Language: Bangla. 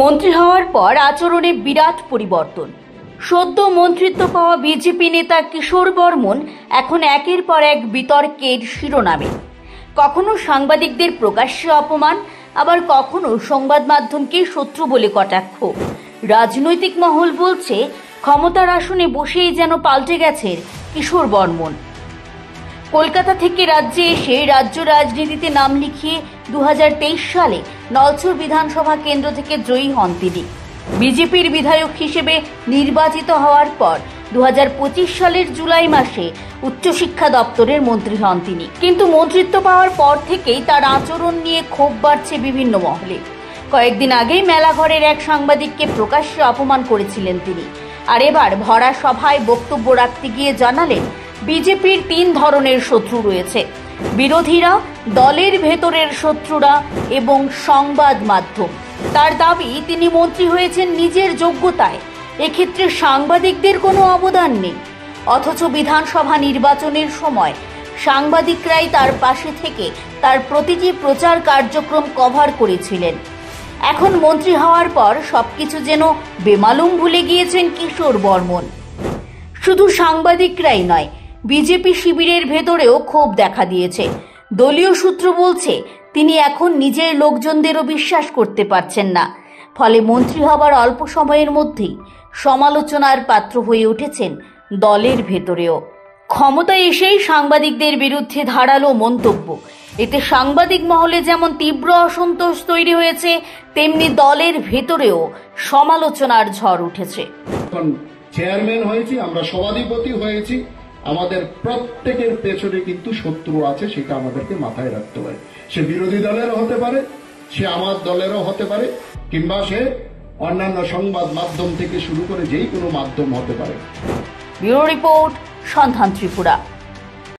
মন্ত্রী হওয়ার পর আচরণে বিরাট পরিবর্তন। সদ্য মন্ত্রিত্ব পাওয়া বিজেপি নেতা কিশোর বর্মন এখন একের পর এক বিতর্কের শিরোনামে। কখনো সাংবাদিকদের প্রকাশ্যে অপমান, আবার কখনো সংবাদ মাধ্যমকে শত্রু বলে কটাক্ষ। রাজনৈতিক মহল বলছে ক্ষমতার আসনে বসেই যেন পাল্টে গেছেন কিশোর বর্মন। কলকাতা থেকে রাজ্যে এসে রাজ্য রাজনীতিতে নাম লিখিয়ে 2023 সালে নলছর বিধানসভা কেন্দ্র থেকে জয়ী হন তিনি। বিজেপির বিধায়ক হিসেবে নির্বাচিত হওয়ার পর 2025 সালের জুলাই মাসে উচ্চশিক্ষা দপ্তরের মন্ত্রী হন তিনি। কিন্তু মন্ত্রিত্ব পাওয়ার পর থেকেই তার আচরণ নিয়ে ক্ষোভ বাড়ছে বিভিন্ন মহলে। কয়েকদিন আগেই মেলাঘরের এক সাংবাদিককে প্রকাশ্যে অপমান করেছিলেন তিনি। আর এবার ভরা সভায় বক্তব্য রাখতে গিয়ে জানালেন বিজেপির 3 ধরনের শত্রু রয়েছে: বিরোধীরা, দলের ভেতরের শত্রুরা এবং সংবাদ মাধ্যম। তার দাবি তিনি মন্ত্রী হয়েছেন নিজের যোগ্যতায়, এক্ষেত্রে সাংবাদিকদের কোনো অবদান নেই। অথচ বিধানসভা নির্বাচনের সময় সাংবাদিকরাই তার পাশে থেকে তার প্রতিটি প্রচার কার্যক্রম কভার করেছিলেন। এখন মন্ত্রী হওয়ার পর সবকিছু যেন বেমালুম ভুলে গিয়েছেন কিশোর বর্মন। শুধু সাংবাদিকরাই নয়, বিজেপি শিবিরের ভেতরেও ক্ষোভ দেখা দিয়েছে। দলীয় সূত্র বলছে তিনি এখন নিজের লোকজনদেরও বিশ্বাস করতে পারছেন না। ফলে মন্ত্রী হবার অল্প সময়ের মধ্যেই সমালোচনার পাত্র হয়ে উঠেছেন দলের ভেতরেও। ক্ষমতায় এসেই সাংবাদিকদের বিরুদ্ধে ধারালো মন্তব্য, এতে সাংবাদিক মহলে যেমন তীব্র অসন্তোষ তৈরি হয়েছে, তেমনি দলের ভেতরেও সমালোচনার ঝড় উঠেছে। চেয়ারম্যান হয়েছি, আমরা সভাধিপতি হয়েছি, আমাদের প্রত্যেকের পেছনে কিন্তু শত্রু আছে, সেটা আমাদেরকে মাথায় রাখতে হয়। সে বিরোধী দলেরও হতে পারে, সে আমার দলেরও হতে পারে, কিংবা সে অন্যান্য সংবাদ মাধ্যম থেকে শুরু করে যেই কোনো মাধ্যম হতে পারে। ব্যুরো রিপোর্ট, সন্ধান ত্রিপুরা।